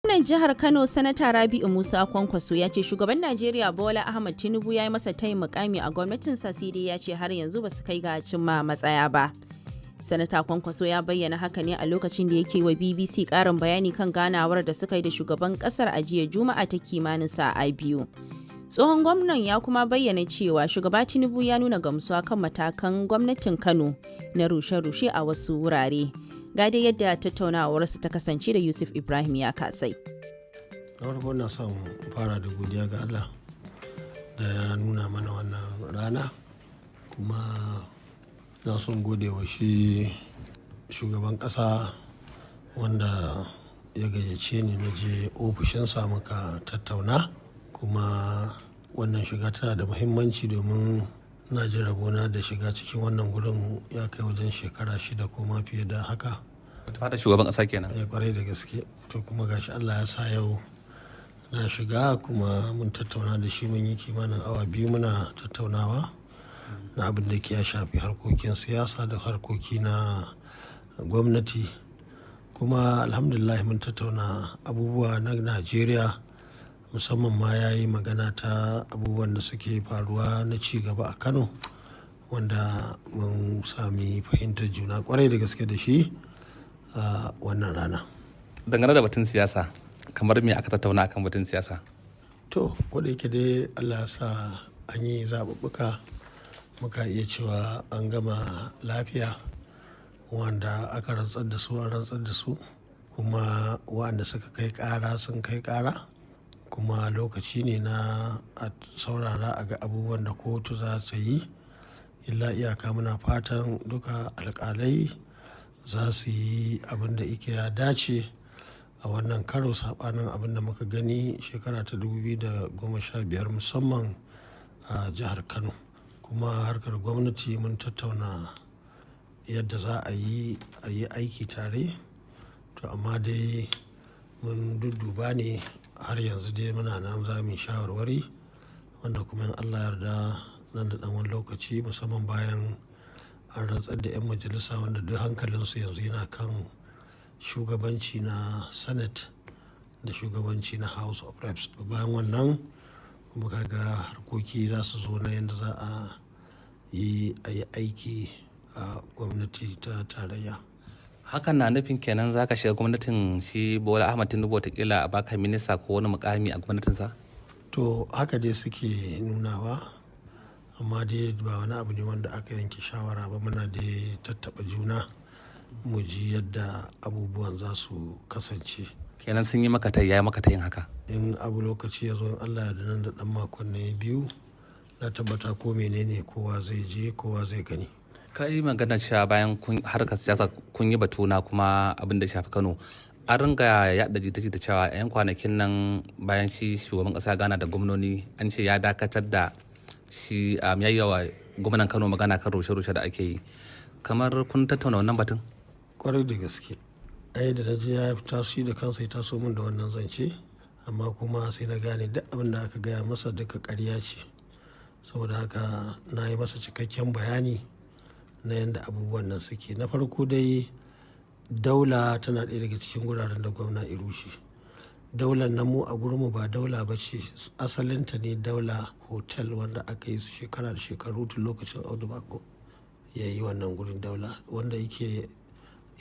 Gwamnan jihar Kano Sanata Rabi'u Musa Kwankwaso ya ce shugaban Najeriya Bola Ahmed Tinubu ya yi masa tayin mukami a gwamnatinsa, sai dai ya ce har yanzu ba su kai ga cimma matsaya ba. Sanata Kwankwaso ya bayyana haka ne a lokacin da yake wa BBC karin bayani kan ganawar da suka yi da shugaban kasar a jiya Juma'a ta kimanin sa'a biyu. Tsohon gwamnan ya kuma bayyana cewa shugaba Tinubu ya nuna gamsuwa kan matakan gwamnatin Kano na rushe-rushe a wasu wurare. Ga dai yadda tattaunawarsu ta kasance da Yusuf Ibrahim ya kasai. Na farko na son fara da godiya ga Allah da ya nuna mana wannan rana, kuma na son gode wa shi shugaban ƙasa wanda ya gayyace ni na je ofishinsa muka tattauna, kuma wannan shiga tana da muhimmanci domin na ji rabona da shiga cikin wannan gurin ya kai wajen shekara 6 ko ma fiye da haka. Fata shugaban ƙasa kenan. Ya kwarai da gaske. To kuma gashi Allah ya sa yau na shiga, kuma mun tattauna da shi, mun yi kimanin awa 2 muna tattaunawa na abin da ke ya shafi harkokin siyasa da harkoki na gwamnati. Kuma alhamdulillah mun tattauna abubuwa na Najeriya, musamman ma ya yi magana ta abubuwan da suke faruwa na ci gaba a Kano, wanda mun sami fahimtar juna kwarai da gaske da shi a wannan rana. Dangane da batun siyasa, kamar me aka tattauna akan batun siyasa? To, da yake dai Allah ya sa an yi zaɓuɓɓuka, muka iya cewa an gama lafiya, wanda aka rantsar da su an rantsar da su, kuma waɗanda suka kai ƙara sun kai ƙara, kuma lokaci ne na a saurara a ga abubuwan da kotu za ta yi. Illa iyaka muna fatan duka alƙalai za su yi abin da ike ya dace a wannan karo, saɓanin abin da muka gani shekara ta 2015 musamman a jihar Kano. Kuma harkar gwamnati mun tattauna yadda za a yi aiki tare, to amma dai mun dudduba ne, har yanzu dai muna nan za mu yi shawarwari, wanda kuma in Allah yarda nan da ɗan wani lokaci, musamman bayan an rantsar da 'yan majalisa wanda duk hankalinsu yanzu yana kan shugabanci na Senate da shugabanci na House of Reps. Bayan wannan kuma kaga harkoki za su zo na yadda za a yi aiki a gwamnati ta tarayya. Hakan na nufin kenan za ka shiga gwamnatin shi Bola Ahmed Tinubu watakila a baka minista ko wani mukami a gwamnatinsa? To haka dai suke nunawa, amma dai ba wani abu ne wanda aka yanke shawara ba. Muna da tattaɓa juna mu ji yadda abubuwan za su kasance. Kenan sun yi maka tayi, ya maka tayin haka? In abu lokaci ya zo, Allah ya da nan da ɗan makonni 2 na tabbata ko menene kowa zai je, kowa zai gani. Ka yi magana cewa bayan harkar siyasa kun yi batuna kuma abin da shafi Kano, an ringa yaɗa jita-jita cewa 'yan kwanakin nan bayan shi shugaban ƙasa gana da gwamnoni, an ce ya dakatar da shi yayyawa gwamnan Kano magana kan rushe-rushe da ake yi. Kamar kun tattauna wannan batun? Kwarai da gaske. Ai da naje ya fita shi da kansa ya taso min da wannan zance, amma kuma sai na gane duk abin da aka gaya masa duka ƙarya ce. Saboda haka na yi masa cikakken bayani na yadda abubuwan nan suke. Na farko dai, daula tana ɗaya daga cikin wuraren da gwamna ya rushe. Daular nan mu a gurinmu ba daula ba ce, asalinta ne daula hotel wanda aka yi su shekara da shekaru tun lokacin Audu Bako ya yi wannan gurin daula, wanda yake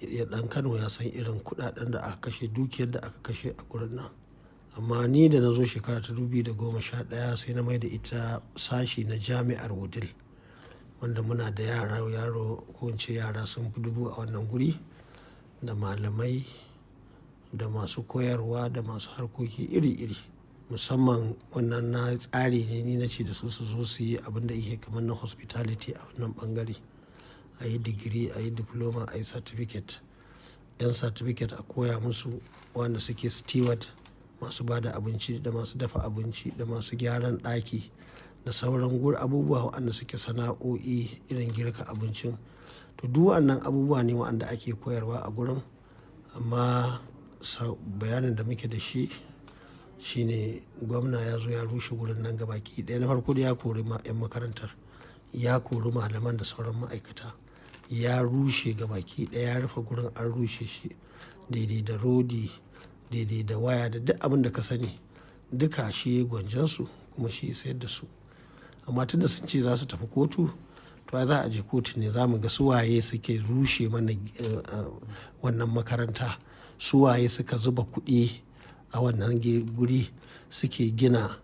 ya ɗan Kano ya san irin kuɗaɗen da aka kashe, dukiyar da aka kashe a gurin nan. Amma ni da na zo shekara ta 2011 sai na mai da ita sashi na jami'ar Wudil, wanda muna da yaro ko in ce yara sun fi 1000 a wannan guri, da malamai da masu koyarwa da masu harkoki iri-iri. Musamman wannan na tsari ne, ni na ce da su zo su yi abin da yake kamar na hospitality a wannan bangare, a yi digiri, a yi diploma, a yi certificate. 'Yan certificate a koya musu, wanda suke steward, masu ba da abinci da masu dafa abinci da masu gyaran ɗaki da sauran abubuwa waɗanda suke sana'o'i irin girka abincin. To duk waɗannan abubuwa ne waɗanda ake koyarwa a gurin, amma bayanin da muke da shi shine gwamna ya zo ya rushe gurin nan gabaki ɗaya. Na farko da ya kori 'yan makarantar, ya kori malaman da sauran ma'aikata, ya rushe gabaki ɗaya, ya rufe gurin, an rushe shi daidai da rodi daidai da waya da duk abin da ka sani duka shi ya gwanjansu kuma shi sayar da su. Amma tunda sun ce za su tafi kotu, to za a je kotu ne za mu ga suwaye suke rushe mana wannan makaranta, suwaye suka zuba kuɗi a wannan guri suke gina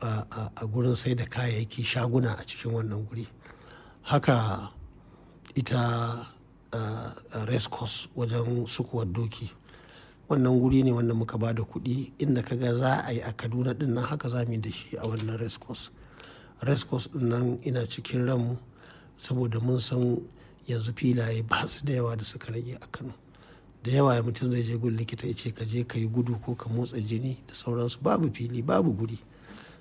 a gurin sai da kayayyaki shaguna a cikin wannan guri. Haka ita race course wajen sukuwar doki, wannan guri ne wanda muka ba da kuɗi inda ka ga za a yi a Kaduna ɗin nan, haka za mu yi da shi a wannan race course. Race course ɗin nan ina cikin ranmu saboda mun san yanzu filaye ba su da yawa da suka rage a Kano. Da yawa mutum zai je gun likita ya ce ka je ka yi gudu ko ka motsa jini da sauransu, babu fili babu guri.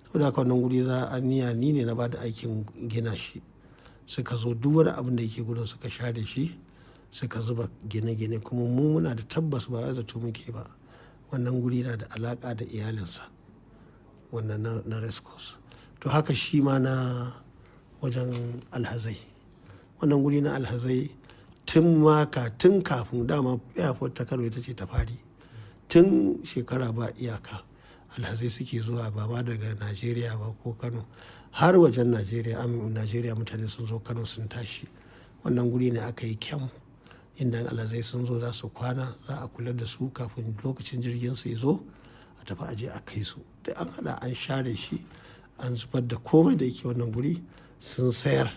Saboda haka wannan guri za a ni ne na ba da aikin gina shi. Suka zo duk wani abin da yake gudun suka share shi, suka zuba gine-gine, kuma mu muna da tabbas ba zato muke ba wannan guri na da alaka da iyalinsa, wannan na race course. To haka shi ma na wajen alhazai, wannan guri na alhazai tun kafin dama airport ta Kano ita ce ta fari, tun shekara ba iyaka alhazai suke zuwa ba ma daga Najeriya ba ko Kano, har wajen Najeriya mutane sun zo Kano sun tashi. Wannan guri ne aka yi kyam inda alhazai sun zo za su kwana, za a kula da su kafin lokacin jirgin su ya zo a tafi aje a kai su. Da an hada an share shi, an zubar da komai da yake wannan guri sun sayar.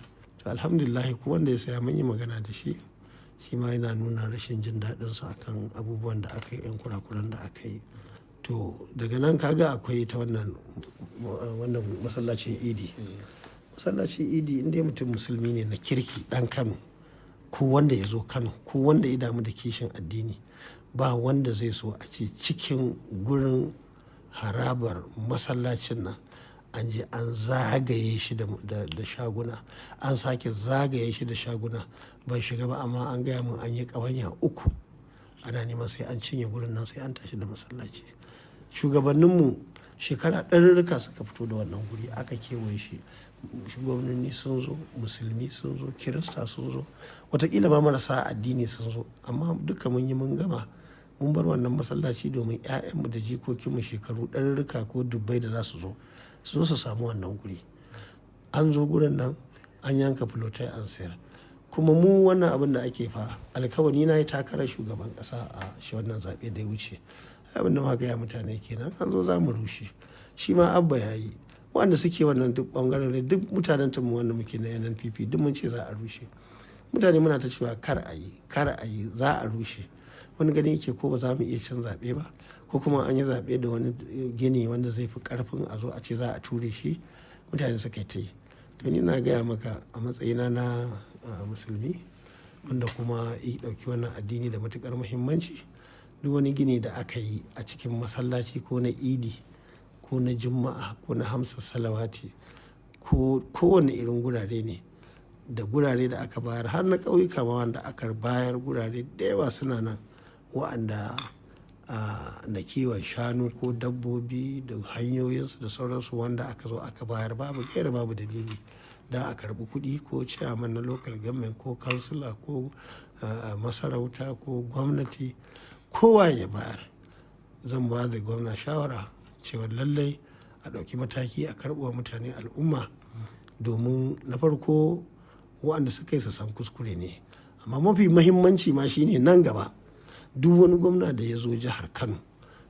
To alhamdulillah, ko wanda ya saya mun yi magana da shi ma yana nuna rashin jin daɗinsa akan abubuwan da aka yi, 'yan kurakuran da aka yi. To daga nan kaga akwai ta wannan masallacin idi. Masallacin idi inda mutum musulmi ne na kirki ɗan Kano, ko wanda ya zo Kano, ko wanda ya damu da kishin addini, ba wanda zai so a ce cikin gurin harabar masallacin nan an je an zagaye shi da shaguna, an sake zagaye shi da shaguna. Ban shiga ba, amma an gaya min an yi ƙawanya 3 ana neman sai an cinye gurin nan, sai an tashi da masallaci. Shugabanninmu shekara ɗarurruka suka fito da wannan guri aka kewaye shi. Gwamnoni sun zo, musulmi sun zo, kirista sun zo, watakila ma marasa addini sun zo, amma duka mun yi mun gama, mun bar wannan masallaci domin 'ya'yanmu da jikokinmu shekaru ɗarurruka ko dubbai da za su zo su samu wannan guri. An zo gurin nan an yanka fulotai an sayar. Kuma mu wannan abin da ake alkawari na yi takarar shugaban ƙasa a shi wannan zaɓe da ya wuce, abin da ma gaya mutane kenan, an zo za mu rushe. Shi ma Abba ya yi, wanda suke wannan duk ɓangaren, duk mutanen mu wanda muke na NNPP duk mun ce za a rushe. Mutane muna ta cewa kar a yi za a rushe. Wani gani yake ko ba za mu iya cin zaɓe ba, ko kuma an yi zaɓe da wani gini wanda zai fi ƙarfin a zo a ce za a ture shi. Mutane suka ta yi. To ni na gaya maka a matsayina na musulmi wanda kuma ya ɗauki wannan addini da matuƙar muhimmanci, duk wani gini da aka yi a cikin masallaci ko na idi ko na juma'a ko na hamsa salawati ko kowane irin gurare ne, da gurare da aka bayar har na ƙauyuka ma wanda aka bayar, gurare da yawa suna nan wa'anda na kiwon shanu ko dabbobi da hanyoyinsu da sauransu wanda aka zo aka bayar babu gaira babu dalili, da a karɓi kuɗi ko ciyaman na local government ko kansila ko masarauta ko gwamnati, kowa ya bayar. Zan ba da gwamna shawara cewa lallai a ɗauki mataki a karɓuwa mutane al'umma, domin na farko waɗanda suka yi su san kuskure ne, amma mafi mahimmanci ma shine nan gaba duk wani gwamna da ya zo jihar Kano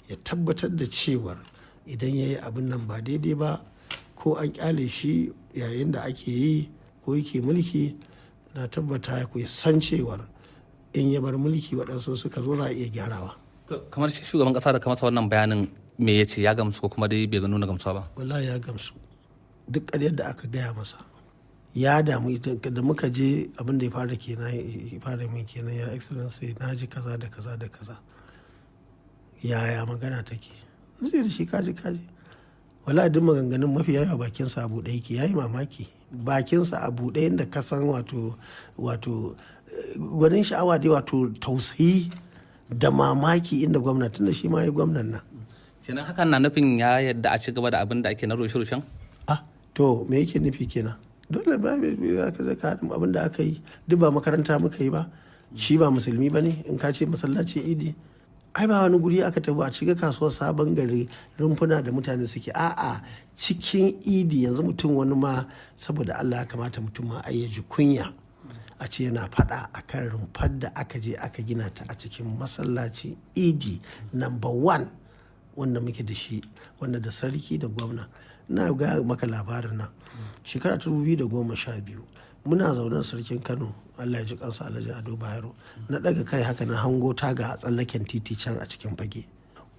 ya tabbatar da cewar idan ya yi abin nan ba daidai ba, ko an kyale shi yayin da ake yi ko yake mulki, na tabbata ku san cewar in ya bar mulki waɗansu suka zo za a iya gyarawa. Kamar shi shugaban ƙasa da kamata wannan bayanin me ya ce, ya gamsu ko kuma dai bai nuna gamsuwa ba? Wallahi ya gamsu. Duk ƙaryar da aka gaya masa ya damu. Da muka je abin da ya fara min kenan, ya excellency na ji kaza da kaza da kaza, yaya magana take, zai da shi kaji wallahi duk maganganun mafi yawa bakinsa a buɗe yake. Ya yi mamaki, bakinsa a buɗe yadda ka san wato gwanin sha'awa dai, wato tausayi da mamaki inda gwamnatin da shi ma ya gwamnan nan. Kenan hakan na nufin ya yadda a ci gaba da abin da ake na rushe-rushen? To me yake nufi kenan? Dole ba ka abin da aka yi, duk ba makaranta muka yi ba, shi ba musulmi ba ne in ka ce masallacin idi. ai ba wani guri aka tafi a shiga kasuwar sabon gari rumfuna da mutane suke a'a cikin idi yanzu mutum wani ma saboda Allah ya kamata mutum ma ai ya ji kunya a ce yana faɗa a kan rumfar da aka je aka gina ta a cikin masallaci idi number 1 wanda muke da shi wanda da sarki da gwamna. Na ga maka labarin nan shekara 2012 muna zaune da sarkin Kano Allah ya ji kansa Alhaji Ado Bayero na daga kai haka na hango taga a tsallaken titi can a cikin fage.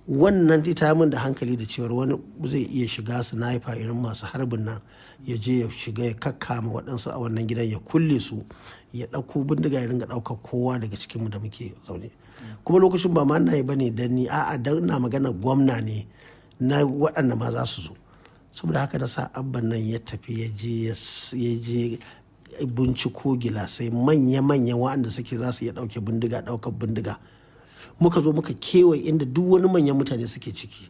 Wannan ita min da hankali da cewar wani zai iya shiga sniper irin masu harbin nan ya je ya shiga ya kakkama waɗansu a wannan gidan ya kulle su ya ɗauko bindiga ya ringa ɗaukar kowa daga cikinmu da muke zaune. Kuma lokacin ba ma na yi bane dan ni a'a dan na magana gwamna ne na waɗanda ma za su zo. Saboda haka na sa abban nan ya tafi ya je binciko gilasai manya-manya waɗanda suke za su iya ɗaukar bindiga. Muka zo muka kewaye inda duk wani manyan mutane suke ciki.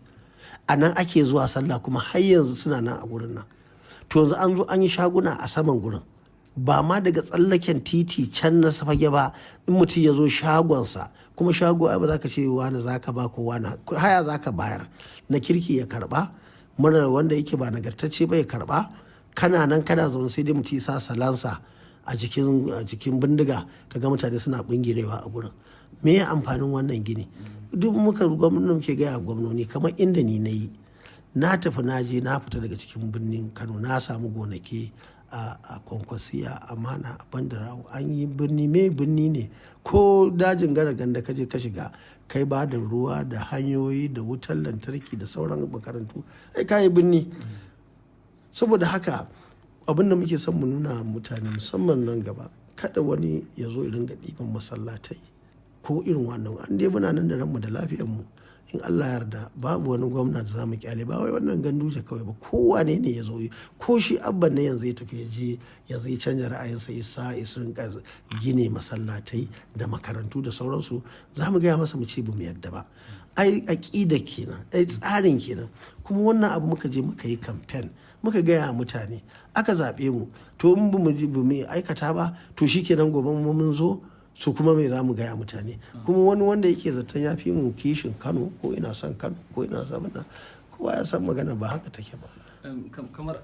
A nan ake zuwa sallah kuma har yanzu suna nan a gurin nan. To yanzu an zo an yi shaguna a saman gurin. Ba ma daga tsallaken titi can na fage ba in mutum ya zo shagonsa kuma shago ai ba za ka ce wani za ka ba ko wani haya za ka bayar na kirki ya karba mara wanda yake ba nagartacce ba ya karba kana nan kana zaune sai dai mutum sa salansa a jikin bindiga kaga mutane suna bingirewa a gurin. Me ya amfanin wannan gini? Duk gwamnati muke gaya gwamnoni kamar inda ni na yi na tafi na je na fita daga cikin birnin Kano na samu gonaki a Kwankwasiya Amana a Bandarawo an yi birni ne ko dajin Garaganda ka je ka shiga kai ba da ruwa da hanyoyi da wutar lantarki da sauran makarantu ai ka yi birni. Saboda haka abin da muke son mu nuna mutane musamman nan gaba kada wani ya zo ya ringa ɗiban masallatai ko irin wannan an dai muna nan da ranmu da lafiyarmu in Allah yarda babu wani gwamna da za mu kyale ba wai wannan Ganduje kawai ba kowane ne ya zo ko shi abban ne yanzu ya tafi ya je yanzu ya canja ra'ayinsa ya sa ya rinka gine masallatai da makarantu da sauransu za mu gaya masa mu ce ba mu yarda ba. Ai aƙida kenan ai tsarin kenan kuma wannan abu muka je muka yi kamfen muka gaya mutane aka zaɓe mu to in ba mu aikata ba to shikenan gobe mun zo su kuma mai za mu gaya mutane kuma wani wanda yake zaton ya fi mu kishin Kano ko ina son Kano ko ina son nan kowa ya san magana ba haka take ba. Kamar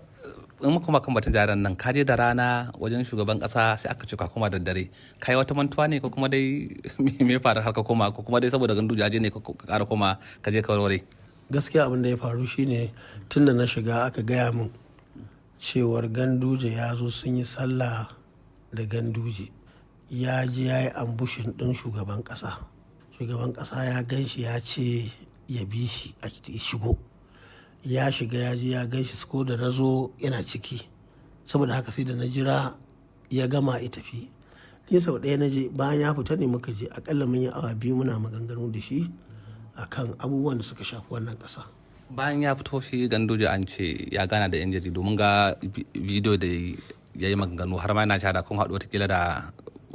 in kuma kan batun jaran nan ka je da rana wajen shugaban kasa sai aka ce ka koma da dare kai wata mantuwa ne ko kuma dai me faru har ka koma ko kuma dai saboda Ganduje aje ne ka ƙara koma ka je ka warware? Gaskiya abin da ya faru shine tunda na shiga aka gaya min cewar Ganduje ya zo sun yi sallah da Ganduje ya je ya yi ambushin ɗin shugaban ƙasa ya gan shi ya ce ya bi shi a shigo ya shiga ya je ya gan shi ko da na zo yana ciki saboda haka sai da na jira ya gama ya tafi ni sau ɗaya na je bayan ya fita ne muka je akalla mun yi awa 2 muna maganganu da shi akan abubuwan da suka shafi wannan ƙasa. Bayan ya fito shi Ganduje an ce ya gana da 'yan jaridu mun ga bidiyo da ya yi maganganu har ma yana shada kun haɗu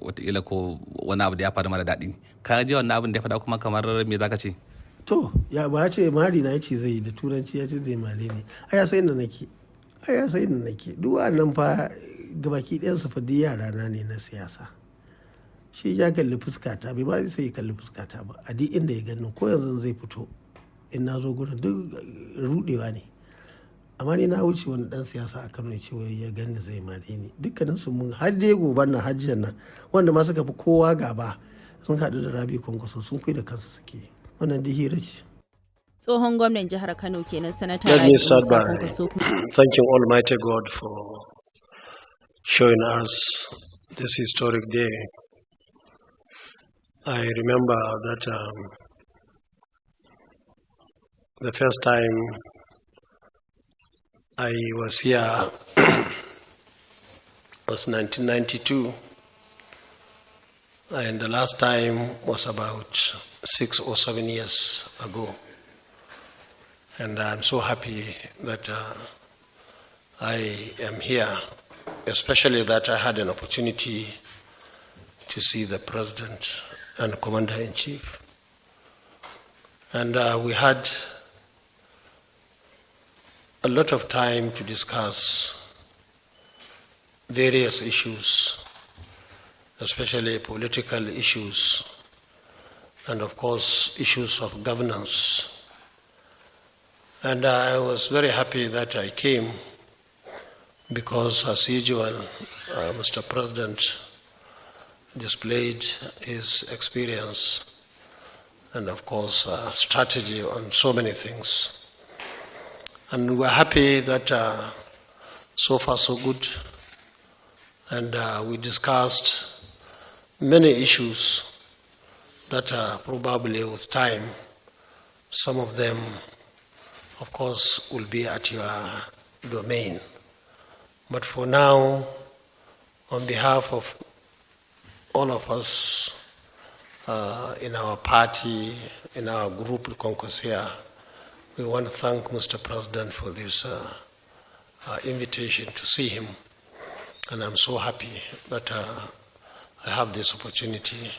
watakila ko wani abu da ya faru mara daɗi ka ji wannan abin da ya faɗa kuma kamar me zaka ce? To ya ba ce mari na yace zai da turanci ya ce zai mare ne ai ya sai da nake duk wannan fa gabaki ɗayan su fa duk yara na ne na siyasa shi ya kalli fuskata bai ba sai ya kalli fuskata ba a duk inda ya gani ko yanzu zai fito in na zo gurin duk rudewa ne amma ni na wuce wani dan siyasa a Kano ya ce wai ya gani zai mare ni dukkanin su mun har dai goban nan hajjiyar nan wanda ma suka fi kowa gaba sun haɗu da Rabi Kwankwaso sun kai da kansu suke wannan duk hira ce. Tsohon gwamnan jihar Kano kenan sanata Let me start by thanking Almighty God for showing us this historic day. I remember that the first time I was here was 1992, and the last time was about 6 or 7 years ago. And I'm so happy that I am here, especially that I had an opportunity to see the President and Commander-in-Chief. And we had a lot of time to discuss various issues, especially political issues and of course issues of governance. And I was very happy that I came because, as usual, Mr. President displayed his experience and, of course, strategy on so many things. And we're happy that so far so good. And we discussed many issues that probably with time, some of them, of course, will be at your domain. But for now, on behalf of all of us in our party, in our group, Kwankwaso, we want to thank Mr. President for this invitation to see him. And I'm so happy that I have this opportunity.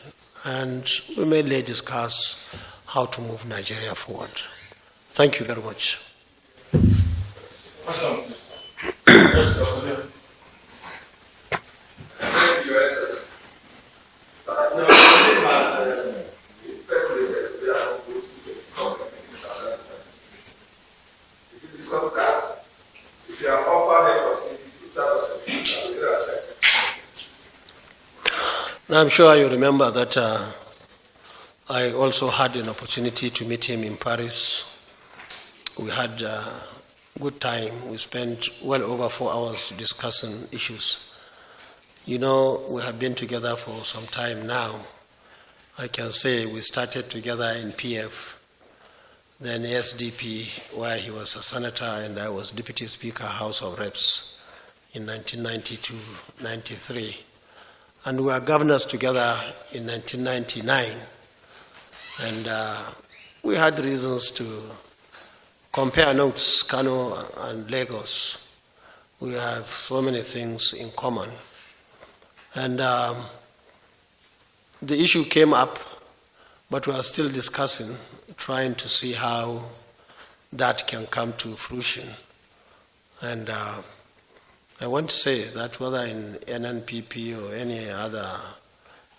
And we may discuss how to move Nigeria forward. Thank you very much. Awesome. Now, I'm sure you remember that I also had an opportunity to meet him in Paris. We had a good time. We spent well over 4 hours discussing issues. You know, we have been together for some time now. I can say we started together in PF, then SDP, where he was a senator and I was Deputy Speaker, House of Reps in 1992-93. And we were governors together in 1999. And we had reasons to compare notes, Kano and Lagos. We have so many things in common. And the issue came up, but we are still discussing, trying to see how that can come to fruition. And I want to say that whether in NNPP or any other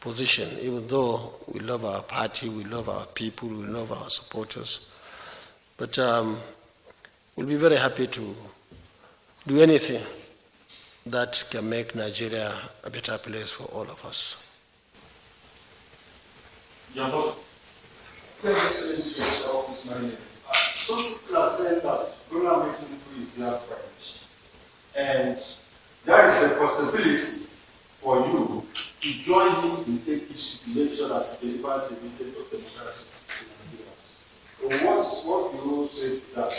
position, even though we love our party, we love our people, we love our supporters, but we'll be very happy to do anything that can make Nigeria a better place for all of us. Your Excellency, some people are saying that Bola Tinubu is their friend, and there is the possibility for you to join him in APC to make sure that he delivers the vision of democracy in Nigeria. So what do you say to that?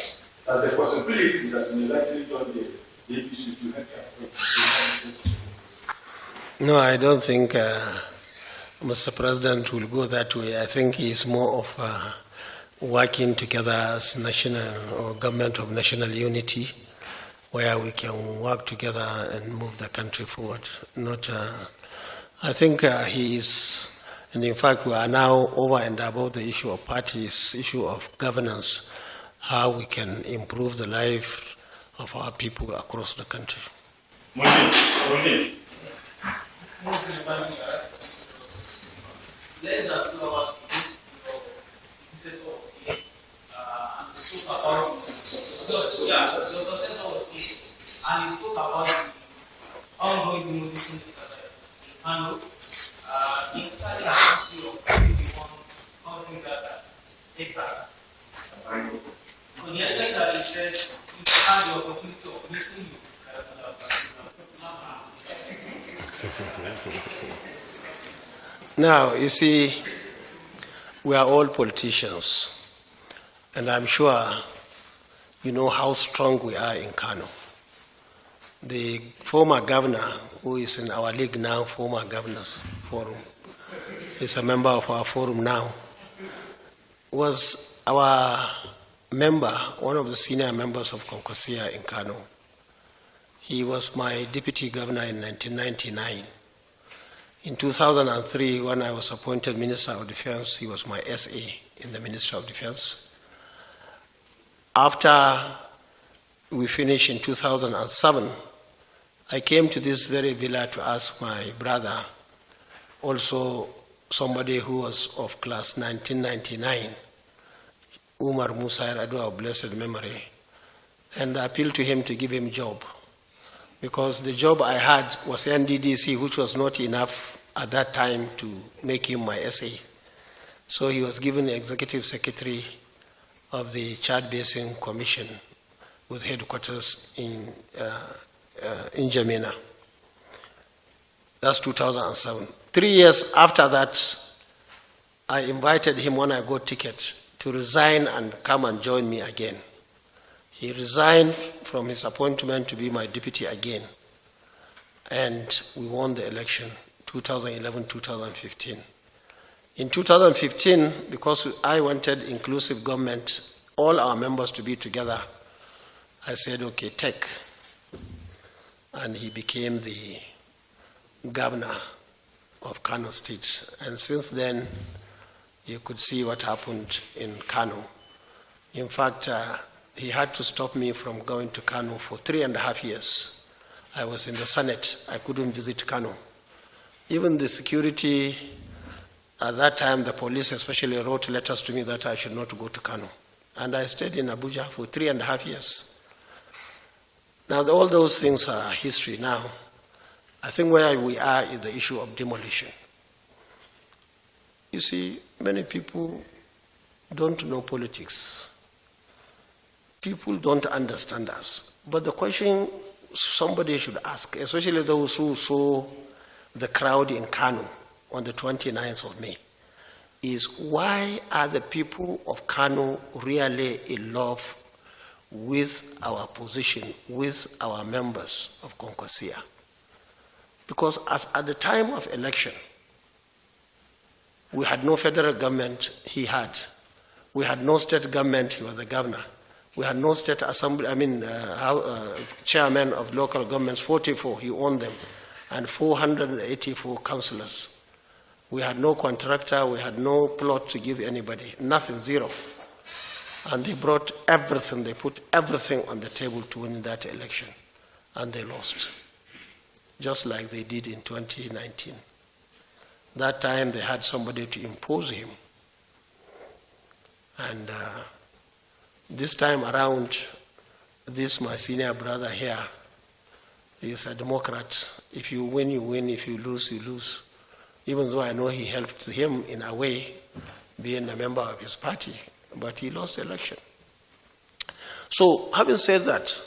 That the possibility that you may likely join the APC to help your friend? No, I don't think Mr. President will go that way. I think he's more of working together as national or government of national unity, where we can work together and move the country forward. Not, I think he is, and in fact we are now over and above the issue of parties, issue of governance, how we can improve the life of our people across the country. Less than 2 hours and spoke about and he spoke about the ongoing demolition exercise in Kano. He entirely accused you of being the one covering that exercise. To the extent that he said he had the opportunity of meeting you. Now, you see, we are all politicians, and I'm sure you know how strong we are in Kano. The former governor, who is in our league now, former governors forum, is a member of our forum now, was our member, one of the senior members of Kwankwaso in Kano. He was my deputy governor in 1999. In 2003, when I was appointed Minister of Defense, he was my SA in the Ministry of Defense. After we finished in 2007, I came to this very villa to ask my brother, also somebody who was of class 1999, Umar Musa Yar'Adua of blessed memory, and I appealed to him to give him job, because the job I had was NDDC, which was not enough at that time to make him my SA. So he was given the executive secretary of the Chad Basin Commission with headquarters in N'Djamena. That's 2007. 3 years after that, I invited him when I got ticket to resign and come and join me again. He resigned from his appointment to be my deputy again. And we won the election, 2011-2015. In 2015, because I wanted inclusive government, all our members to be together, I said, okay, take. And he became the governor of Kano State. And since then, you could see what happened in Kano. In fact, he had to stop me from going to Kano for 3.5 years. I was in the Senate. I couldn't visit Kano. Even the security, at that time, the police especially wrote letters to me that I should not go to Kano. And I stayed in Abuja for 3.5 years. Now, all those things are history now. I think where we are is the issue of demolition. You see, many people don't know politics. People don't understand us. But the question somebody should ask, especially those who saw the crowd in Kano on the 29th of May, is why are the people of Kano really in love with our position, with our members of Kwankwaso? Because at the time of election, we had no federal government, he had. We had no state government, he was the governor. We had no state assembly, chairman of local governments, 44, he owned them, and 484 councillors. We had no contractor, we had no plot to give anybody, nothing, zero. And they brought everything, they put everything on the table to win that election, and they lost, just like they did in 2019. That time they had somebody to impose him. And this time around, this my senior brother here, he is a Democrat. If you win, you win. If you lose, you lose. Even though I know he helped him in a way, being a member of his party, but he lost the election. So, having said that,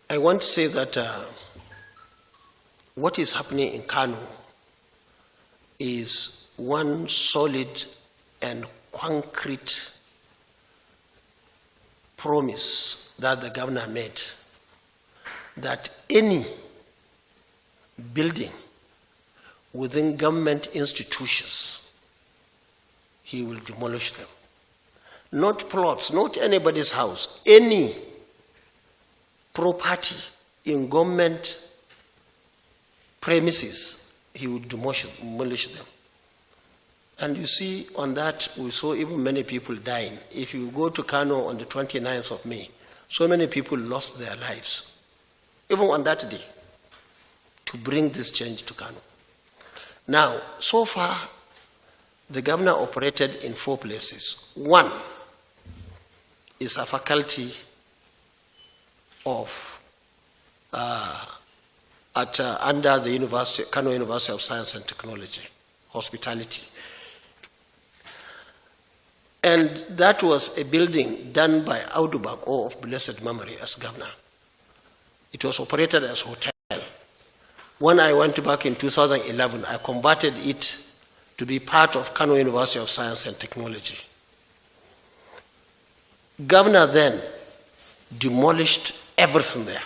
I want to say that what is happening in Kano is one solid and concrete promise that the governor made, that any building within government institutions, he will demolish them. Not plots, not anybody's house, any property in government premises, he would demolish them. And you see, on that, we saw even many people dying. If you go to Kano on the 29th of May, so many people lost their lives, even on that day, to bring this change to Kano. Now, so far, the governor operated in 4 places. One is a faculty of under the University, Kano University of Science and Technology, hospitality. And that was a building done by Audu Bako of blessed memory as governor. It was operated as hotel. When I went back in 2011, I converted it to be part of Kano University of Science and Technology. Governor then demolished everything there,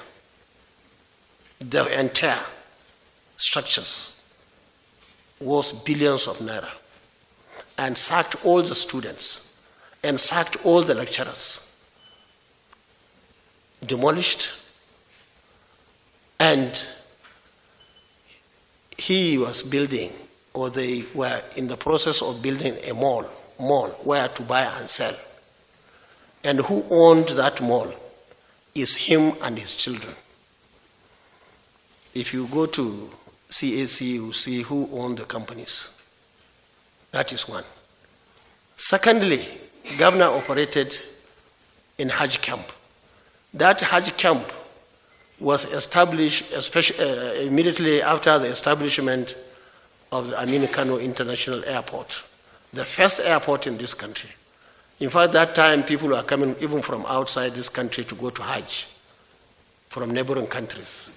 the entire structures, worth billions of naira, and sacked all the students, and sacked all the lecturers, demolished, and he was building, or they were in the process of building a mall where to buy and sell. And who owned that mall is him and his children. If you go to CAC, you see who owned the companies. That is one. Secondly, governor operated in Hajj camp. That Hajj camp was established immediately after the establishment of the Aminu Kano International Airport, the first airport in this country. In fact, that time people were coming even from outside this country to go to Hajj, from neighboring countries.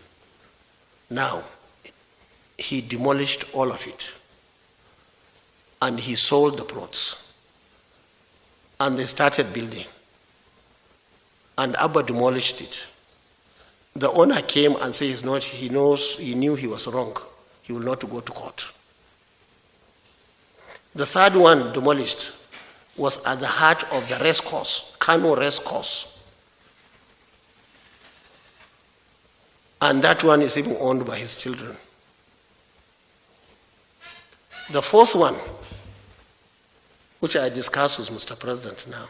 Now, he demolished all of it, and he sold the plots, and they started building, and Abba demolished it. The owner came and said he knew he was wrong. He will not go to court. The third one demolished was at the heart of the race course, Kano race course. And that one is even owned by his children. The fourth one, which I discussed with Mr. President now,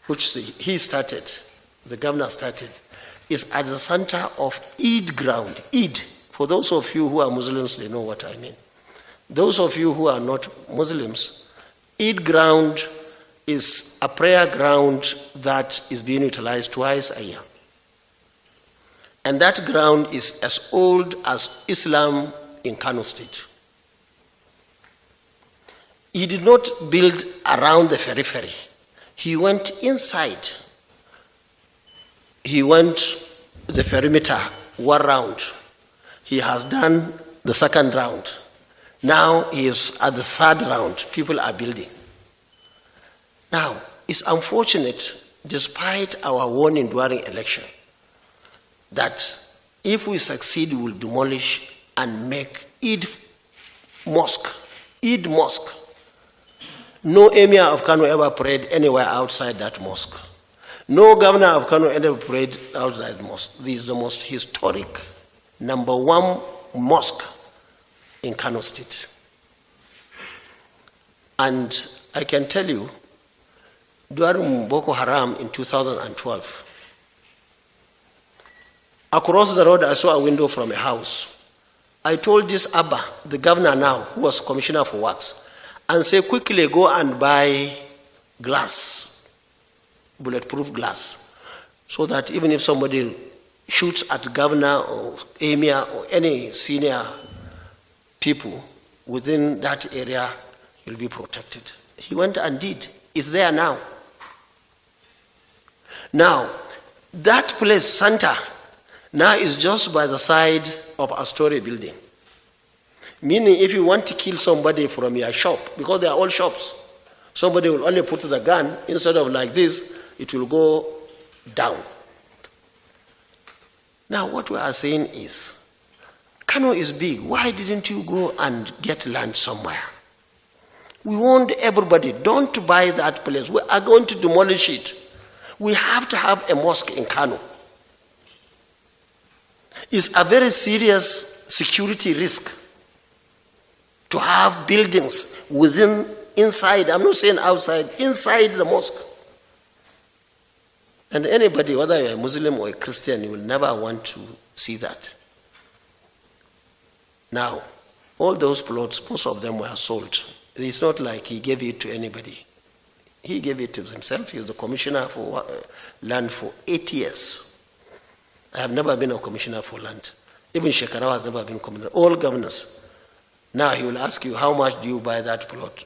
which he started, the governor started, is at the center of Eid ground. Eid, for those of you who are Muslims, they know what I mean. Those of you who are not Muslims, Eid ground is a prayer ground that is being utilized twice a year. And that ground is as old as Islam in Kano State. He did not build around the periphery. He went inside. He went the perimeter one round. He has done the second round. Now he is at the third round. People are building. Now, it's unfortunate, despite our warning during election, that if we succeed, we will demolish and make Eid Mosque. Eid Mosque. No emir of Kano ever prayed anywhere outside that mosque. No governor of Kano ever prayed outside the mosque. This is the most historic, #1 mosque in Kano State. And I can tell you, during Boko Haram in 2012, across the road I saw a window from a house. I told this Abba, the governor now, who was commissioner for works, and say, quickly go and buy glass, bulletproof glass, so that even if somebody shoots at the governor or emir or any senior people within that area, will be protected. He went and did. It's there now. Now, that place, Santa, now is just by the side of a story building. Meaning, if you want to kill somebody from your shop, because they are all shops, somebody will only put the gun, instead of like this, it will go down. Now, what we are saying is, Kano is big. Why didn't you go and get land somewhere? We warned everybody, don't buy that place. We are going to demolish it. We have to have a mosque in Kano. It's a very serious security risk to have buildings inside, I'm not saying outside, inside the mosque. And anybody, whether you're a Muslim or a Christian, you will never want to see that. Now, all those plots, most of them were sold. It's not like he gave it to anybody. He gave it to himself. He was the commissioner for land for 8 years. I have never been a commissioner for land. Even Shekarau has never been commissioner. All governors. Now he will ask you, how much do you buy that plot?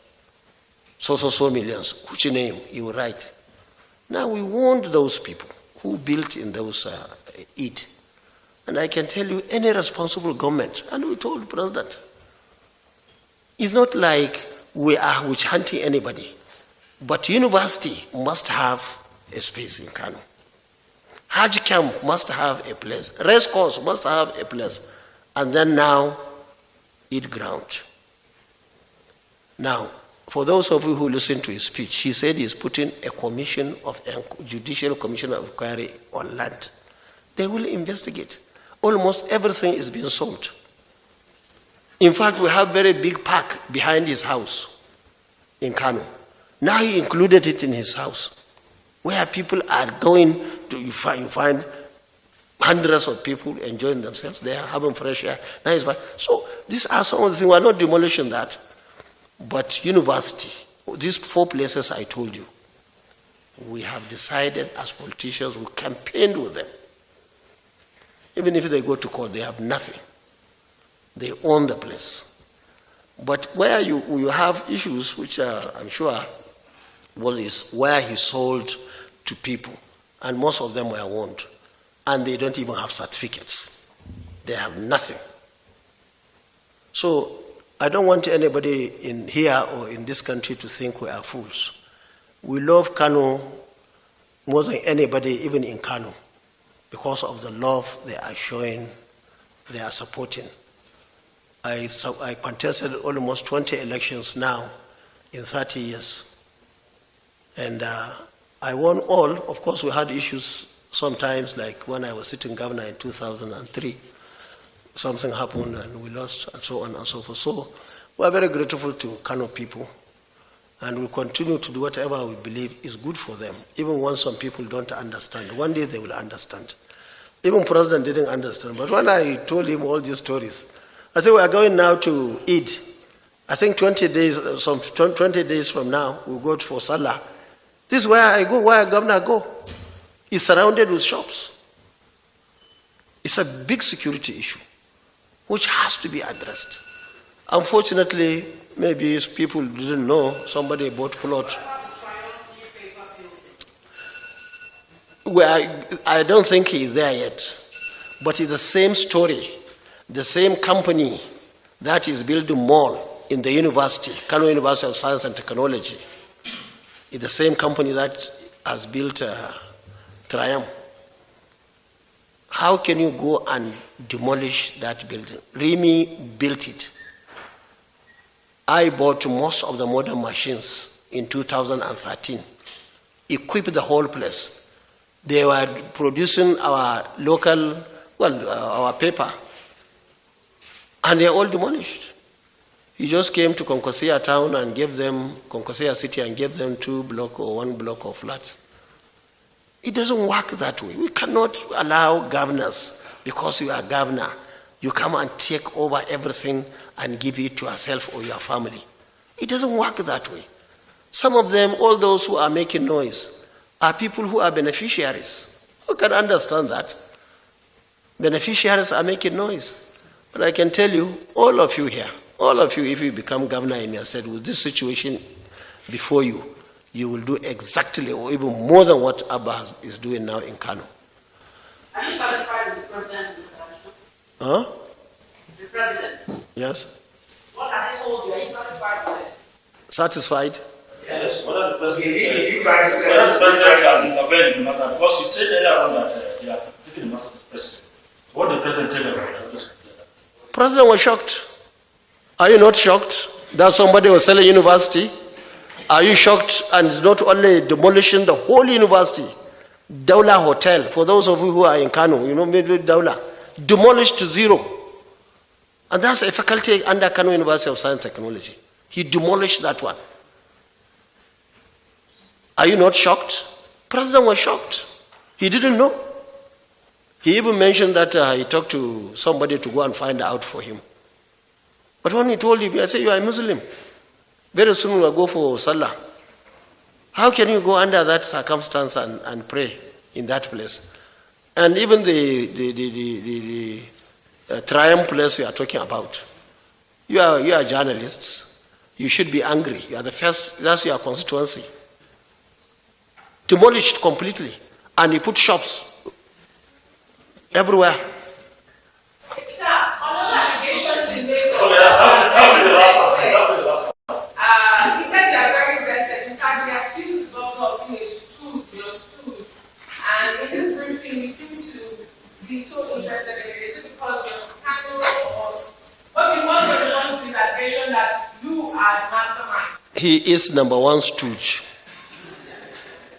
So millions. Which name? He will write. Now we warned those people who built in those it. And I can tell you, any responsible government, and we told the president, it's not like we are witch hunting anybody, but university must have a space in Kano. Hajj camp must have a place. Race course must have a place. And then now, Eid ground. Now, for those of you who listen to his speech, he said he's putting a judicial commission of inquiry on land. They will investigate. Almost everything is being sold. In fact, we have a very big park behind his house in Kano. Now he included it in his house, where people are going to, you find hundreds of people enjoying themselves there, having fresh air. Now it's fine. So these are some of the things. We are not demolishing that. But university, these 4 places I told you, we have decided as politicians, we campaigned with them. Even if they go to court, they have nothing. They own the place. But where you have issues, which I'm sure is where he sold to people, and most of them were owned, and they don't even have certificates. They have nothing. So I don't want anybody in here or in this country to think we are fools. We love Kano more than anybody, even in Kano, because of the love they are showing, they are supporting. I contested almost 20 elections now in 30 years. And I won all. Of course, we had issues sometimes, like when I was sitting governor in 2003. Something happened and we lost, and so on and so forth. So we are very grateful to Kano people, and we continue to do whatever we believe is good for them, even when some people don't understand. One day they will understand. Even President didn't understand. But when I told him all these stories, I said, we are going now to Eid. I think 20 days from now, we'll go for Salah. This is where I go, where governor go. He's surrounded with shops. It's a big security issue, which has to be addressed. Unfortunately, maybe people didn't know, somebody bought plot. Well, I don't think he's there yet, but it's the same story. The same company that is building mall in the university, Kano University of Science and Technology, is the same company that has built Triumph. How can you go and demolish that building? Remy built it. I bought most of the modern machines in 2013, equipped the whole place. They were producing our local, our paper, and they're all demolished. He just came to Kwankwaso town and gave them, Kwankwaso city, and gave them 2 blocks or 1 block of flats. It doesn't work that way. We cannot allow governors, because you are governor, you come and take over everything and give it to yourself or your family. It doesn't work that way. Some of them, all those who are making noise, are people who are beneficiaries. Who can understand that? Beneficiaries are making noise. But I can tell you, all of you here, all of you, if you become governor in your state with this situation before you, you will do exactly or even more than what Abba is doing now in Kano. Are you satisfied with the president's intervention? Huh? The president? Yes. What has he told you? Are you satisfied with it? Satisfied? Yes. What are the president is he trying to say? The president has intervened in the matter, because he said earlier on that they are taking the matter to the president. What did the president tell you about this? President was shocked. Are you not shocked that somebody was selling university? Are you shocked and not only demolishing the whole university? Daula Hotel, for those of you who are in Kano, you know, maybe Daula, demolished to zero. And that's a faculty under Kano University of Science and Technology. He demolished that one. Are you not shocked? President was shocked. He didn't know. He even mentioned that he talked to somebody to go and find out for him. But when he told him, I said, you are a Muslim. Very soon we'll go for Salah. How can you go under that circumstance and pray in that place? And even the Triumph place you are talking about, you are journalists. You should be angry. You are the first, that's your constituency. Demolished completely. And he put shops everywhere. Sir, another allegation is made he said they are very interested. In fact, they accused the governor of being a stooge. And in this briefing, we seem to be so interested in it. Is it because you're Kano or what's your response to this allegation that you are the mastermind? He is number one stooge.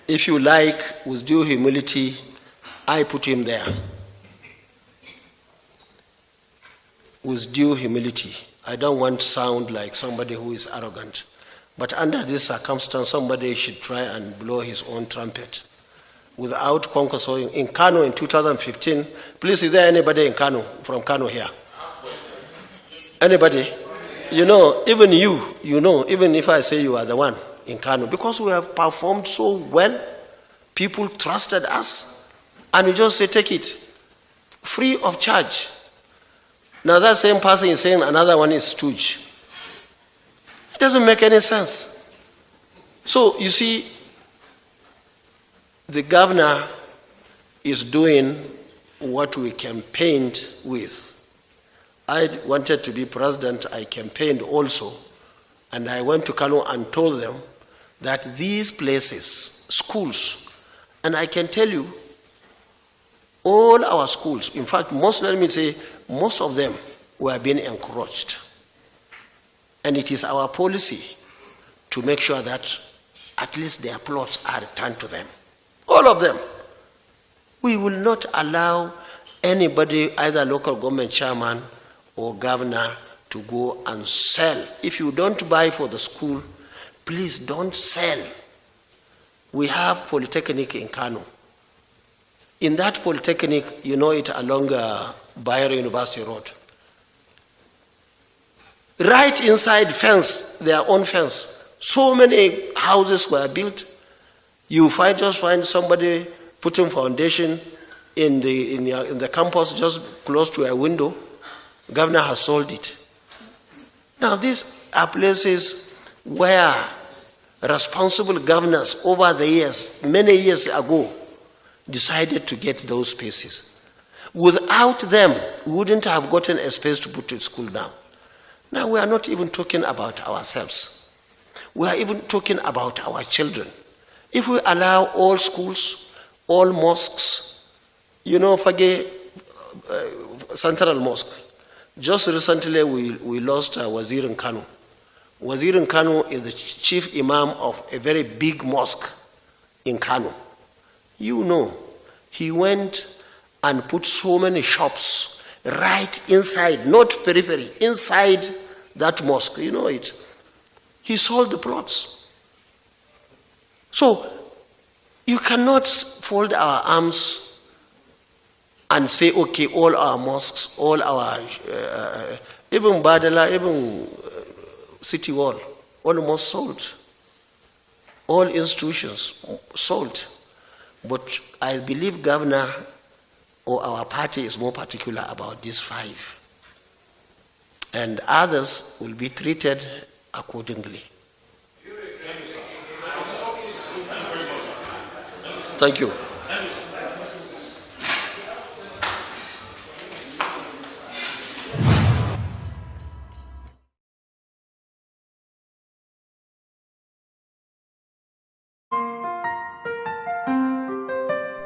If you like, with due humility, I put him there. With due humility. I don't want to sound like somebody who is arrogant. But under this circumstance, somebody should try and blow his own trumpet. Without Kwankwaso in Kano in 2015, please, is there anybody in Kano, from Kano here? Anybody? even even if I say you are the one in Kano, because we have performed so well, people trusted us, and you just say, take it, free of charge. Now that same person is saying another one is stooge. It doesn't make any sense. So, you see, the governor is doing what we campaigned with. I wanted to be president, I campaigned also, and I went to Kano and told them that these places, schools, and I can tell you, all our schools, in fact, most of them were being encroached. And it is our policy to make sure that at least their plots are returned to them. All of them. We will not allow anybody, either local government chairman or governor, to go and sell. If you don't buy for the school, please don't sell. We have polytechnic in Kano. In that polytechnic, you know it along Bayero University Road. Right inside fence, their own fence, so many houses were built. You just find somebody putting foundation in the campus just close to a window. Governor has sold it. Now these are places where responsible governors over the years, many years ago, decided to get those spaces. Without them, we wouldn't have gotten a space to put a school down. Now we are not even talking about ourselves. We are even talking about our children. If we allow all schools, all mosques, Fage Central Mosque. Just recently we lost Wazir in Kano. Wazir in Kano is the chief imam of a very big mosque in Kano. He went and put so many shops right inside, not periphery, inside that mosque. You know it. He sold the plots. So, you cannot fold our arms and say, okay, all our mosques, all our, even Badala, even City Wall, almost sold. All institutions sold. But I believe governor or our party is more particular about these 5. And others will be treated accordingly. Thank you.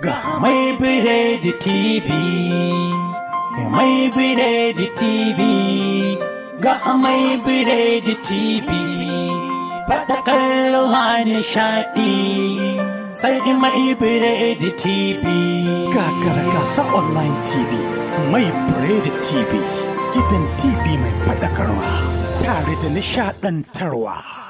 Ga Mai Biredi TV, Mai Biredi TV, ga Mai Biredi TV, faɗa kallo nishaɗi, sai Mai Biredi TV. Gagara gasa online TV, Mai Biredi TV, gidan TV mai faɗakarwa, tare da nishaɗantarwa.